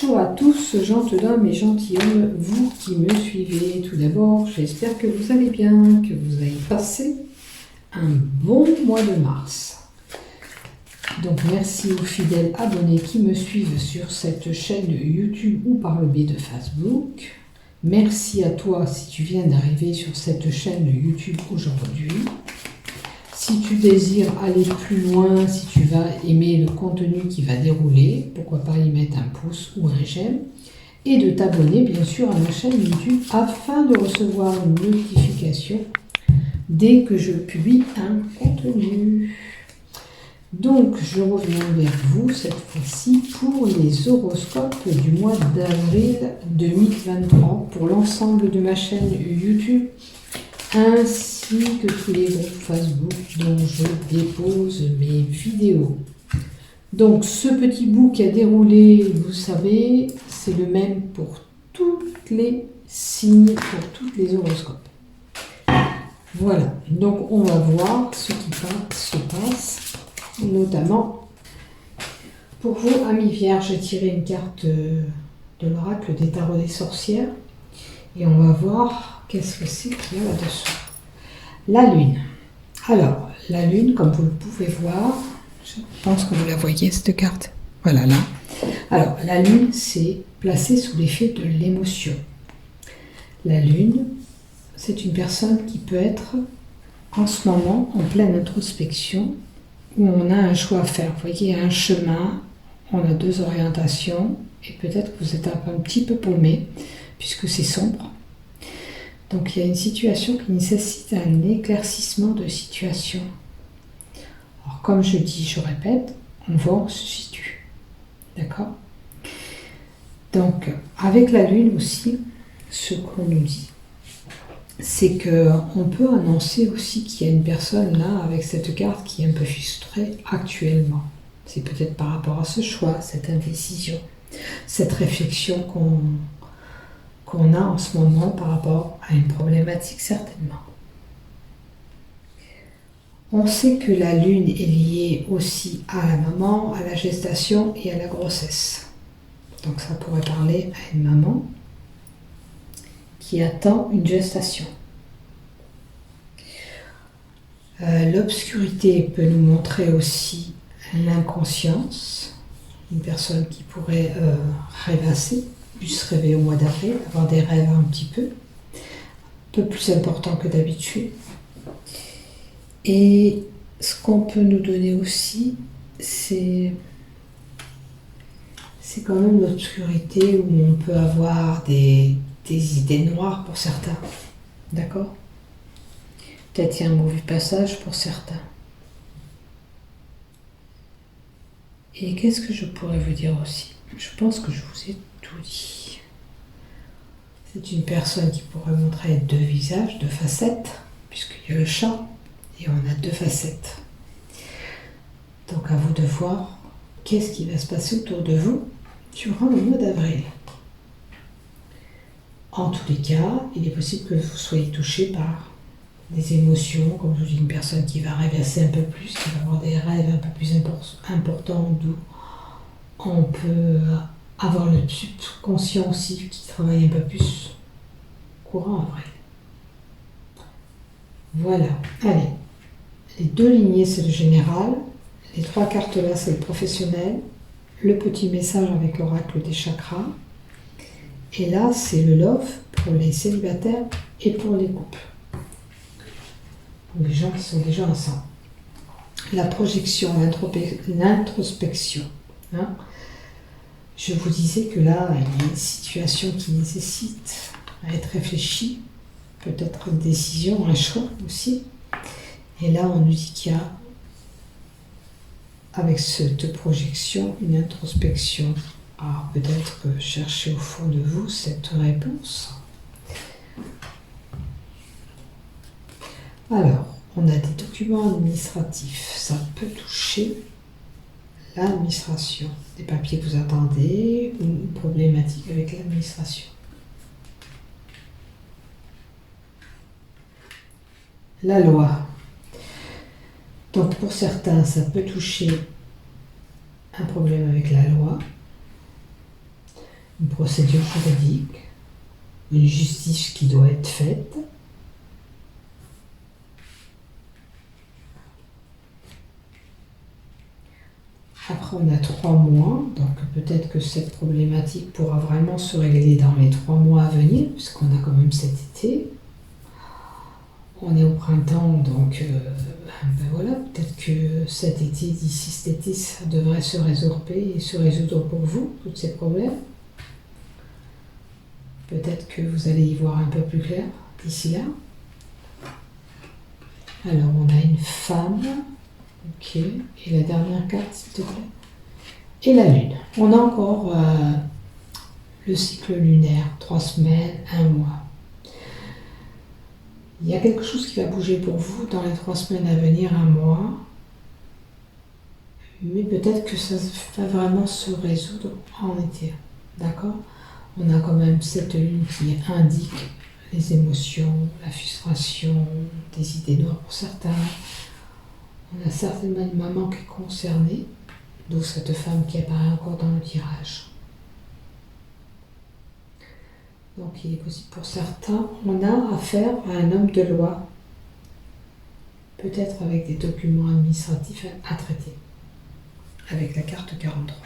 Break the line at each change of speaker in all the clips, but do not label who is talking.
Bonjour à tous, gentilshommes et gentilshommes, vous qui me suivez. Tout d'abord, j'espère que vous allez bien, que vous avez passé un bon mois de mars. Donc merci aux fidèles abonnés qui me suivent sur cette chaîne YouTube ou par le biais de Facebook. Merci à toi si tu viens d'arriver sur cette chaîne YouTube aujourd'hui. Si tu désires aller plus loin, si tu vas aimer le contenu qui va dérouler, pourquoi pas y mettre un pouce ou un j'aime. Et de t'abonner bien sûr à ma chaîne YouTube afin de recevoir une notification dès que je publie un contenu. Donc je reviens vers vous cette fois-ci pour les horoscopes du mois d'avril 2023 pour l'ensemble de ma chaîne YouTube ainsi que tous les groupes Facebook dont je dépose mes vidéos. Donc ce petit bout qui a déroulé, vous savez, c'est le même pour toutes les signes, pour tous les horoscopes. Voilà, donc on va voir ce qui se passe, notamment pour vous, amis vierges. J'ai tiré une carte de l'oracle des tarots des sorcières et on va voir qu'est-ce que c'est qu'il y a là-dessous. La lune. Alors, la lune, comme vous le pouvez voir, je pense que vous la voyez cette carte. Voilà, là. Alors, la lune, c'est placé sous l'effet de l'émotion. La lune, c'est une personne qui peut être en ce moment en pleine introspection où on a un choix à faire. Vous voyez, il y a un chemin, on a deux orientations et peut-être que vous êtes un petit peu paumé puisque c'est sombre. Donc il y a une situation qui nécessite un éclaircissement de situation. Alors comme je dis, je répète, on voit où on se situe. D'accord ? Donc avec la lune aussi, ce qu'on nous dit, c'est qu'on peut annoncer aussi qu'il y a une personne là avec cette carte qui est un peu frustrée actuellement. C'est peut-être par rapport à ce choix, cette indécision, cette réflexion qu'on a en ce moment par rapport à une problématique certainement. On sait que la lune est liée aussi à la maman, à la gestation et à la grossesse. Donc ça pourrait parler à une maman qui attend une gestation. L'obscurité peut nous montrer aussi l'inconscience, une personne qui pourrait rêvasser, se rêver au mois d'avril, avoir des rêves un peu plus importants que d'habitude. Et ce qu'on peut nous donner aussi, c'est quand même l'obscurité où on peut avoir des idées noires pour certains. D'accord ? Peut-être il y a un mauvais passage pour certains. Et qu'est-ce que je pourrais vous dire aussi ? Je pense que je vous ai tout dit. C'est une personne qui pourrait montrer deux visages, deux facettes, puisqu'il y a le chat et on a deux facettes. Donc à vous de voir qu'est-ce qui va se passer autour de vous durant le mois d'avril. En tous les cas, il est possible que vous soyez touché par des émotions, comme je vous dis, une personne qui va rêvasser un peu plus, qui va avoir des rêves un peu plus importants, d'où on peut avoir le subconscient aussi qui travaille un peu plus courant avril. Voilà, allez. Les deux lignées, c'est le général. Les trois cartes là, c'est le professionnel. Le petit message avec l'oracle des chakras. Et là, c'est le love pour les célibataires et pour les couples. Donc les gens qui sont déjà ensemble. La projection, l'introspection. Hein. Je vous disais que là, il y a une situation qui nécessite à être réfléchie, peut-être une décision, un choix aussi. Et là, on nous dit qu'il y a, avec cette projection, une introspection. Alors peut-être chercher au fond de vous cette réponse. Alors, on a des documents administratifs. Ça peut toucher l'administration. Des papiers que vous attendez ou une problématique avec l'administration. La loi. Donc pour certains, ça peut toucher un problème avec la loi. une procédure juridique, une justice qui doit être faite. Après, on a 3 mois, donc peut-être que cette problématique pourra vraiment se régler dans les 3 mois à venir, puisqu'on a quand même cet été. On est au printemps, donc ben voilà, peut-être que cet été, d'ici cet été, ça devrait se résorber et se résoudre pour vous, tous ces problèmes. Peut-être que vous allez y voir un peu plus clair d'ici là. Alors, on a une femme. Ok. Et la dernière carte, s'il te plaît. Et la lune. On a encore le cycle lunaire, 3 semaines, 1 mois. Il y a quelque chose qui va bouger pour vous dans les 3 semaines à venir, 1 mois. Mais peut-être que ça va vraiment se résoudre en été. D'accord ? On a quand même cette lune qui indique les émotions, la frustration, des idées noires pour certains. On a certainement une maman qui est concernée, d'où cette femme qui apparaît encore dans le tirage. Donc il est possible pour certains, on a affaire à un homme de loi, peut-être avec des documents administratifs à traiter, avec la carte 43.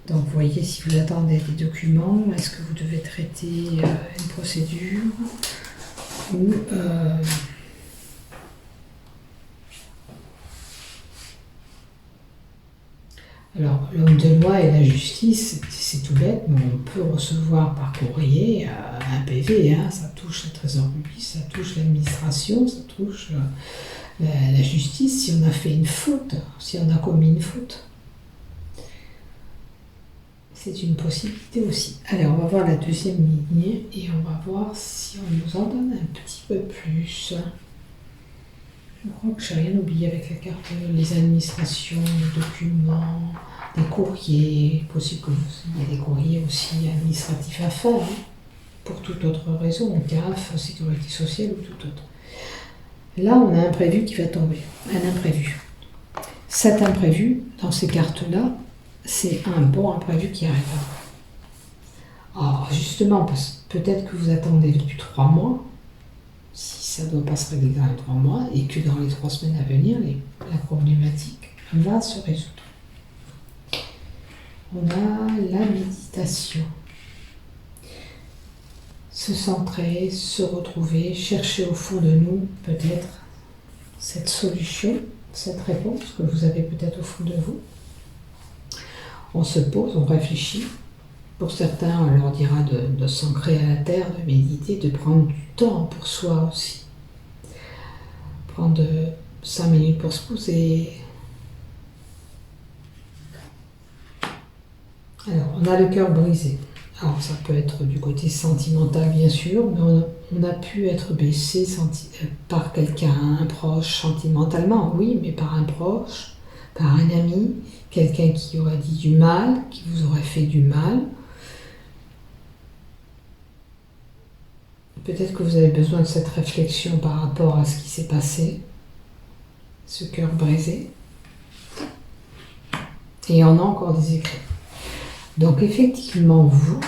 Donc vous voyez, si vous attendez des documents, est-ce que vous devez traiter une procédure ou alors, l'homme de loi et la justice, c'est tout bête, mais on peut recevoir par courrier un PV, hein, ça touche le trésor public, ça touche l'administration, ça touche la justice si on a fait une faute, si on a commis une faute. C'est une possibilité aussi. Allez, on va voir la deuxième ligne et on va voir si on nous en donne un petit peu plus. Je crois que je n'ai rien oublié avec la carte, les administrations, les documents, des courriers, possible que vous ayez des courriers aussi administratifs à faire, hein, pour toute autre raison, CAF, sécurité sociale ou tout autre. Là, on a un imprévu qui va tomber, un imprévu. Cet imprévu, dans ces cartes-là, c'est un bon imprévu qui arrive. Alors, justement, peut-être que vous attendez depuis 3 mois, si ça ne doit pas se régler dans les 3 mois, et que dans les 3 semaines à venir, la problématique va se résoudre. On a la méditation. Se centrer, se retrouver, chercher au fond de nous peut-être cette solution, cette réponse que vous avez peut-être au fond de vous. On se pose, on réfléchit. Pour certains, on leur dira de s'ancrer à la terre, de méditer, de prendre du temps pour soi aussi. Prendre 5 minutes pour se poser. Alors, on a le cœur brisé. Alors, ça peut être du côté sentimental, bien sûr, mais on a pu être blessé par quelqu'un, un proche, sentimentalement, oui, mais par un proche, par un ami, quelqu'un qui aurait dit du mal, qui vous aurait fait du mal. Peut-être que vous avez besoin de cette réflexion par rapport à ce qui s'est passé, ce cœur brisé. Et il y en a encore des écrits. Donc effectivement, vous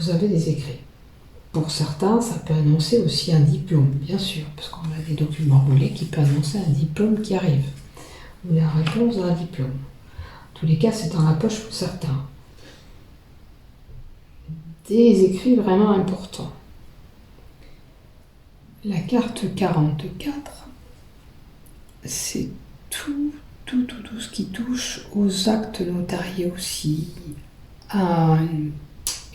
avez des écrits. Pour certains, ça peut annoncer aussi un diplôme, bien sûr, parce qu'on a des documents roulés qui peuvent annoncer un diplôme qui arrive, ou la réponse d'un diplôme. En tous les cas, c'est dans la poche pour certains. Des écrits vraiment importants. La carte 44, c'est tout ce qui touche aux actes notariés aussi, à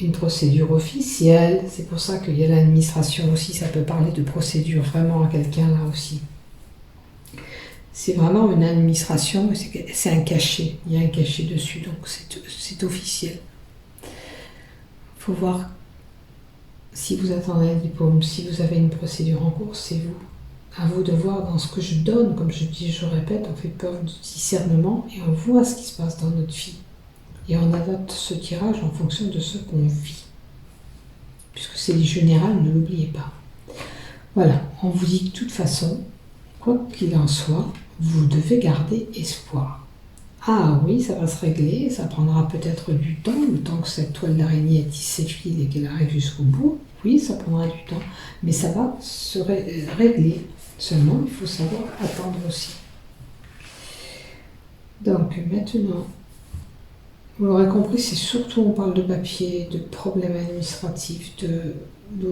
une procédure officielle. C'est pour ça qu'il y a l'administration aussi, ça peut parler de procédure vraiment à quelqu'un là aussi. C'est vraiment une administration, c'est un cachet, il y a un cachet dessus, donc c'est officiel. Il faut voir si vous attendez un diplôme, si vous avez une procédure en cours, c'est vous. À vous de voir dans ce que je donne, comme je dis, je répète, on fait preuve de discernement et on voit ce qui se passe dans notre vie. Et on adapte ce tirage en fonction de ce qu'on vit. Puisque c'est général, ne l'oubliez pas. Voilà, on vous dit de toute façon, quoi qu'il en soit, vous devez garder espoir. Ah oui, ça va se régler, ça prendra peut-être du temps, le temps que cette toile d'araignée s'effile et qu'elle arrive jusqu'au bout. Oui, ça prendra du temps, mais ça va se régler. Seulement, il faut savoir attendre aussi. Donc maintenant, vous l'aurez compris, c'est surtout on parle de papier, de problèmes administratifs, de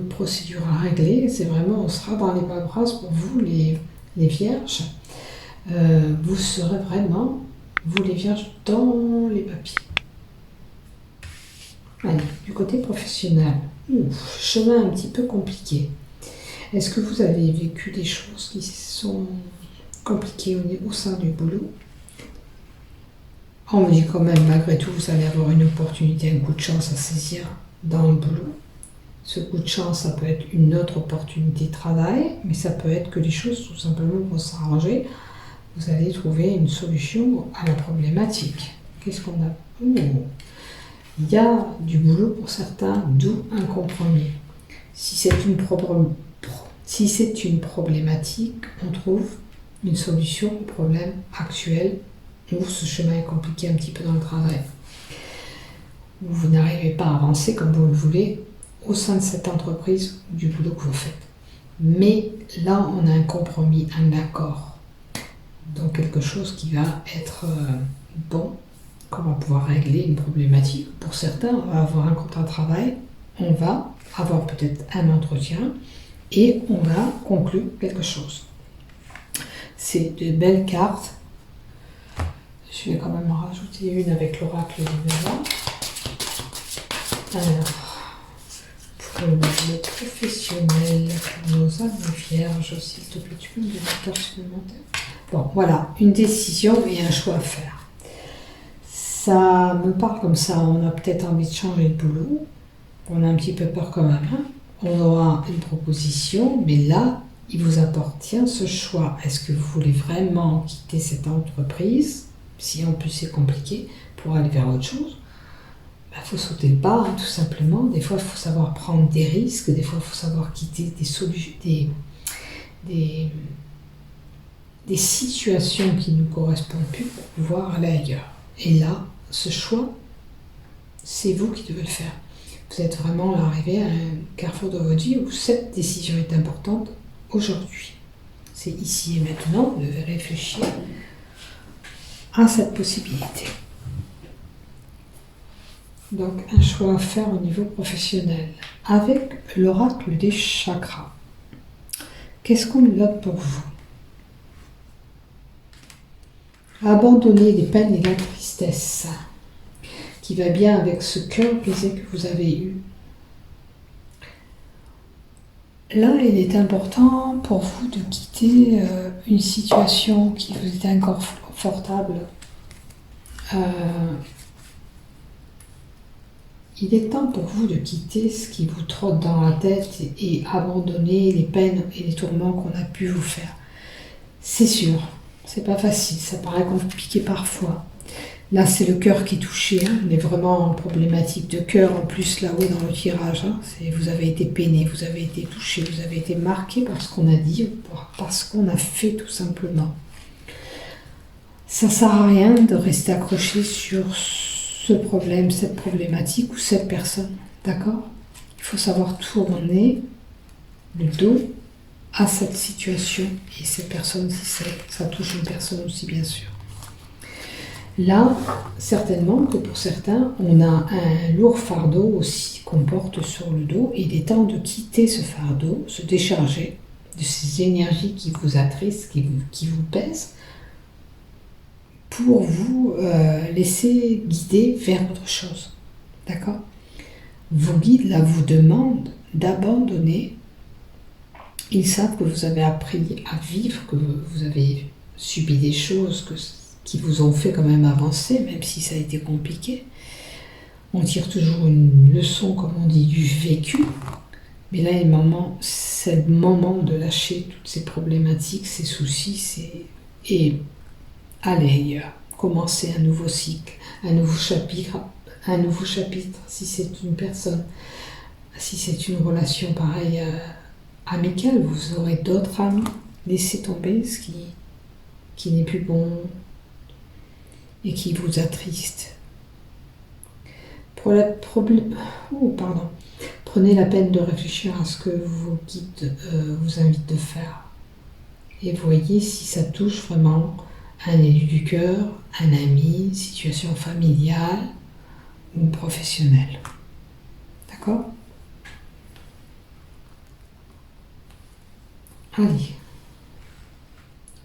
procédures à régler. C'est vraiment, on sera dans les paperasses pour vous, les vierges. Vous serez vraiment, vous les vierges, dans les papiers. Allez, du côté professionnel, chemin un petit peu compliqué. Est-ce que vous avez vécu des choses qui sont compliquées au sein du boulot? On me dit quand même, malgré tout, vous allez avoir une opportunité, un coup de chance à saisir dans le boulot. Ce coup de chance, ça peut être une autre opportunité de travail, mais ça peut être que les choses tout simplement vont s'arranger. Vous allez trouver une solution à la problématique. Qu'est-ce qu'on a? Il y a du boulot pour certains, d'où un compromis. Si c'est une problématique, on trouve une solution au problème actuel où ce chemin est compliqué un petit peu dans le travail. Où vous n'arrivez pas à avancer comme vous le voulez au sein de cette entreprise ou du boulot que vous faites. Mais là, on a un compromis, un accord. Donc quelque chose qui va être bon, qu'on va pouvoir régler une problématique. Pour certains, on va avoir un contrat de travail, on va avoir peut-être un entretien et on va conclure quelque chose. C'est de belles cartes. Je vais quand même en rajouter une avec l'oracle du Nova. Alors, pour le boulot professionnel, pour nos âmes vierges, s'il te plaît, tu peux me donner une carte supplémentaire? Bon, voilà, une décision et un choix à faire. Ça me parle comme ça, on a peut-être envie de changer de boulot, on a un petit peu peur quand même, hein. On aura une proposition, mais là, il vous appartient ce choix. Est-ce que vous voulez vraiment quitter cette entreprise, si en plus c'est compliqué, pour aller vers autre chose? Faut sauter le pas, hein, tout simplement. Des fois, il faut savoir prendre des risques, des fois, il faut savoir quitter des situations qui ne nous correspondent plus pour pouvoir aller ailleurs. Et là, ce choix, c'est vous qui devez le faire. Vous êtes vraiment arrivé à un carrefour de votre vie où cette décision est importante aujourd'hui. C'est ici et maintenant de réfléchir à cette possibilité. Donc un choix à faire au niveau professionnel. Avec l'oracle des chakras, qu'est-ce qu'on note pour vous? Abandonner les peines et la tristesse, qui va bien avec ce cœur brisé que vous avez eu. Là, il est important pour vous de quitter une situation qui vous est inconfortable. Il est temps pour vous de quitter ce qui vous trotte dans la tête et abandonner les peines et les tourments qu'on a pu vous faire. C'est sûr, c'est pas facile, ça paraît compliqué parfois. Là, c'est le cœur qui est touché, hein. On est vraiment en problématique de cœur, en plus là-haut dans le tirage. Hein. Vous avez été peiné, vous avez été touché, vous avez été marqué par ce qu'on a dit, par ce qu'on a fait tout simplement. Ça ne sert à rien de rester accroché sur ce problème, cette problématique ou cette personne, d'accord? Il faut savoir tourner le dos à cette situation et cette personne, si ça touche une personne aussi, bien sûr. Là, certainement que pour certains, on a un lourd fardeau aussi qu'on porte sur le dos. Il est temps de quitter ce fardeau, se décharger de ces énergies qui vous attristent, qui vous pèsent, pour vous laisser guider vers autre chose. D'accord? Vos guides, là, vous demandent d'abandonner. Ils savent que vous avez appris à vivre, que vous avez subi des choses qui vous ont fait quand même avancer, même si ça a été compliqué. On tire toujours une leçon, comme on dit, du vécu. Mais là, c'est le moment de lâcher toutes ces problématiques, ces soucis, et aller ailleurs, commencer un nouveau cycle, un nouveau chapitre, si c'est une personne, si c'est une relation pareille amicale, vous aurez d'autres amis, laissez tomber ce qui n'est plus bon, et qui vous attriste. Prenez la peine de réfléchir à ce que vos guides vous invitent de faire. Et voyez si ça touche vraiment un élu du cœur, un ami, situation familiale ou professionnelle. D'accord ? Allez.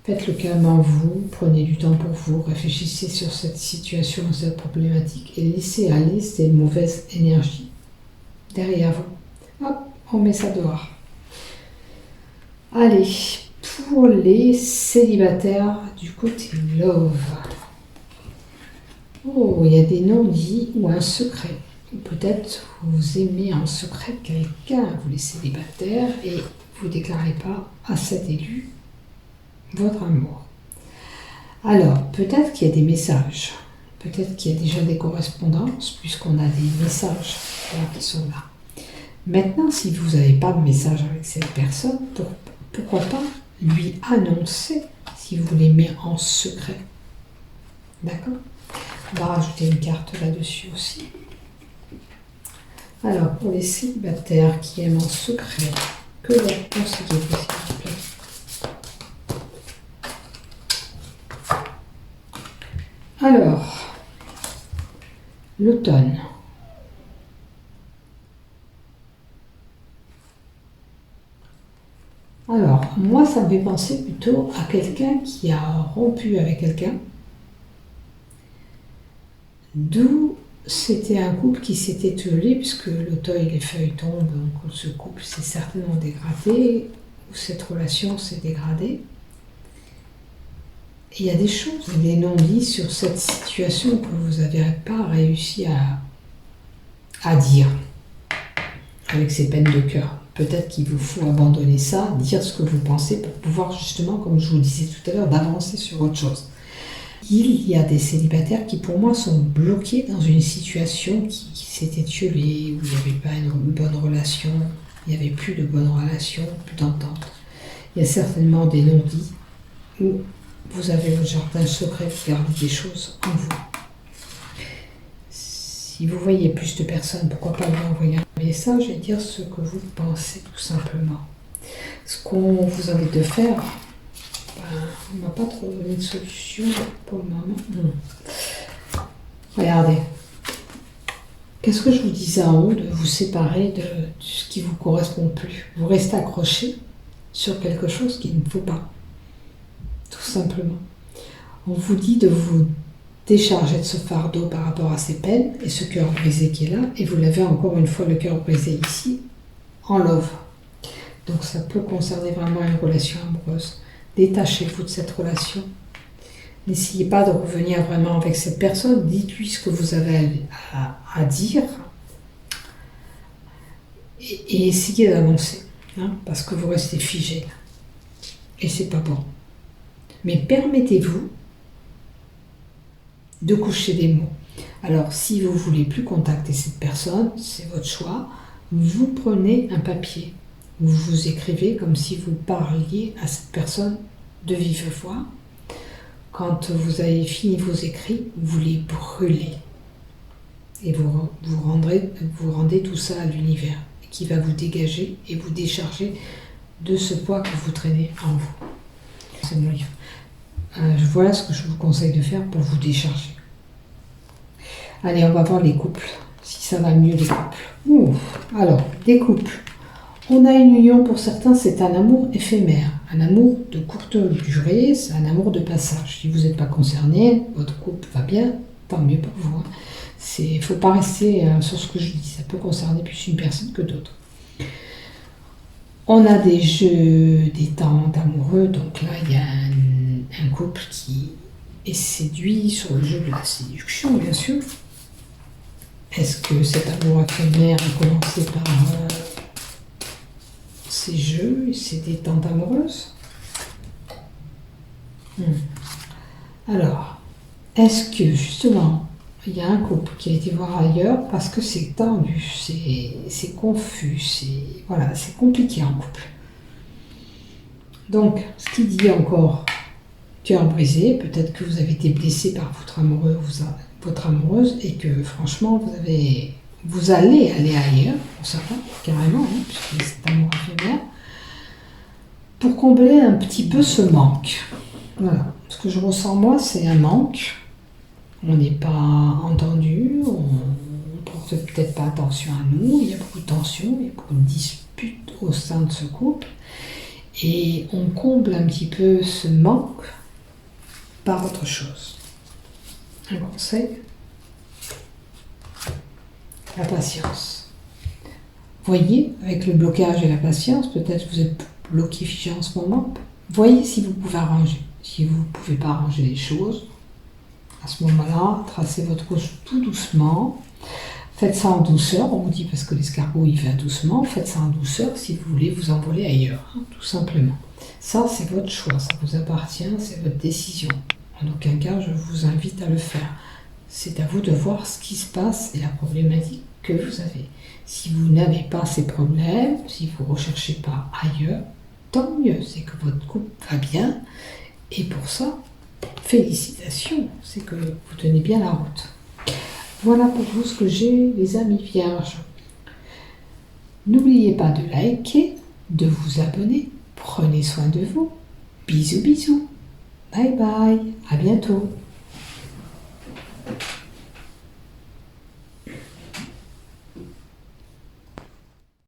Faites le calme en vous, prenez du temps pour vous, réfléchissez sur cette situation, cette problématique et laissez aller ces mauvaises énergies derrière vous. Hop, on met ça dehors. Allez, pour les célibataires du côté love. Oh, il y a des non-dits ou un secret. Peut-être vous aimez en secret quelqu'un, vous les célibataires, et vous ne déclarez pas à cet élu votre amour. Alors, peut-être qu'il y a des messages, peut-être qu'il y a déjà des correspondances, puisqu'on a des messages qui sont là. Maintenant, si vous n'avez pas de message avec cette personne, pourquoi pas lui annoncer si vous l'aimez en secret. D'accord ? On va rajouter une carte là-dessus aussi. Alors, pour les célibataires qui aiment en secret, que leur conseillez-vous, s'il vous plaît ? Alors, l'automne. Alors, moi, ça me fait penser plutôt à quelqu'un qui a rompu avec quelqu'un, d'où c'était un couple qui s'était tué, puisque l'automne, les feuilles tombent, donc ce couple s'est certainement dégradé, ou cette relation s'est dégradée. Il y a des choses, des non-dits sur cette situation que vous n'avez pas réussi à dire avec ces peines de cœur. Peut-être qu'il vous faut abandonner ça, dire ce que vous pensez pour pouvoir justement, comme je vous disais tout à l'heure, d'avancer sur autre chose. Il y a des célibataires qui pour moi sont bloqués dans une situation qui s'était tuée, où il n'y avait pas une bonne relation, il n'y avait plus de bonne relation, plus d'entente. Il y a certainement des non-dits où vous avez votre jardin secret, vous gardez des choses en vous. Si vous voyez plus de personnes, pourquoi pas lui envoyer un message et dire ce que vous pensez tout simplement. Ce qu'on vous invite de faire, on n'a pas trop donné de solution pour le moment. Non. Regardez. Qu'est-ce que je vous disais en haut de vous séparer de ce qui ne vous correspond plus. Vous restez accroché sur quelque chose qu'il ne faut pas. Tout simplement. On vous dit de vous décharger de ce fardeau par rapport à ces peines et ce cœur brisé qui est là, et vous l'avez encore une fois le cœur brisé ici, en love. Donc ça peut concerner vraiment une relation amoureuse. Détachez-vous de cette relation. N'essayez pas de revenir vraiment avec cette personne, dites-lui ce que vous avez à dire et essayez d'avancer, parce que vous restez figé là. Et c'est pas bon. Mais permettez-vous de coucher des mots. Alors, si vous ne voulez plus contacter cette personne, c'est votre choix, vous prenez un papier, vous écrivez comme si vous parliez à cette personne de vive voix. Quand vous avez fini vos écrits, vous les brûlez. Et vous rendez tout ça à l'univers, qui va vous dégager et vous décharger de ce poids que vous traînez en vous. C'est mon livre. Voilà ce que je vous conseille de faire pour vous décharger. Allez, on va voir les couples, si ça va mieux les couples. Alors, des couples. On a une union, pour certains, c'est un amour éphémère, un amour de courte durée, c'est un amour de passage. Si vous n'êtes pas concerné, votre couple va bien, tant mieux pour vous. Il ne faut pas rester sur ce que je dis, ça peut concerner plus une personne que d'autres. On a des jeux détente amoureux, donc là il y a un couple qui est séduit sur le jeu de la séduction, bien sûr. Est-ce que cet amour éphémère a commencé par ces jeux et ces détentes amoureuses? Alors, est-ce que justement il y a un couple qui a été voir ailleurs parce que c'est tendu, c'est confus, c'est compliqué en couple. Donc, ce qui dit encore cœur brisé, peut-être que vous avez été blessé par votre amoureux ou votre amoureuse et que franchement vous allez aller ailleurs, pour certains, carrément, hein, puisque c'est amour éphémère, pour combler un petit peu ce manque. Voilà, ce que je ressens moi, c'est un manque. On n'est pas entendu, on ne porte peut-être pas attention à nous, il y a beaucoup de tensions, il y a beaucoup de disputes au sein de ce couple. Et on comble un petit peu ce manque par autre chose. Un conseil, la patience. Voyez, avec le blocage et la patience, peut-être que vous êtes bloqué, figé en ce moment. Voyez si vous pouvez arranger. Si vous ne pouvez pas arranger les choses, à ce moment-là, tracez votre course tout doucement. Faites ça en douceur, on vous dit parce que l'escargot il va doucement, faites ça en douceur si vous voulez vous envoler ailleurs, hein, tout simplement. Ça c'est votre choix, ça vous appartient, c'est votre décision. En aucun cas je vous invite à le faire. C'est à vous de voir ce qui se passe et la problématique que vous avez. Si vous n'avez pas ces problèmes, si vous ne recherchez pas ailleurs, tant mieux, c'est que votre couple va bien. Et pour ça, félicitations, c'est que vous tenez bien la route. Voilà pour vous ce que j'ai, les amis vierges. N'oubliez pas de liker, de vous abonner. Prenez soin de vous. Bisous, bisous. Bye bye. À bientôt.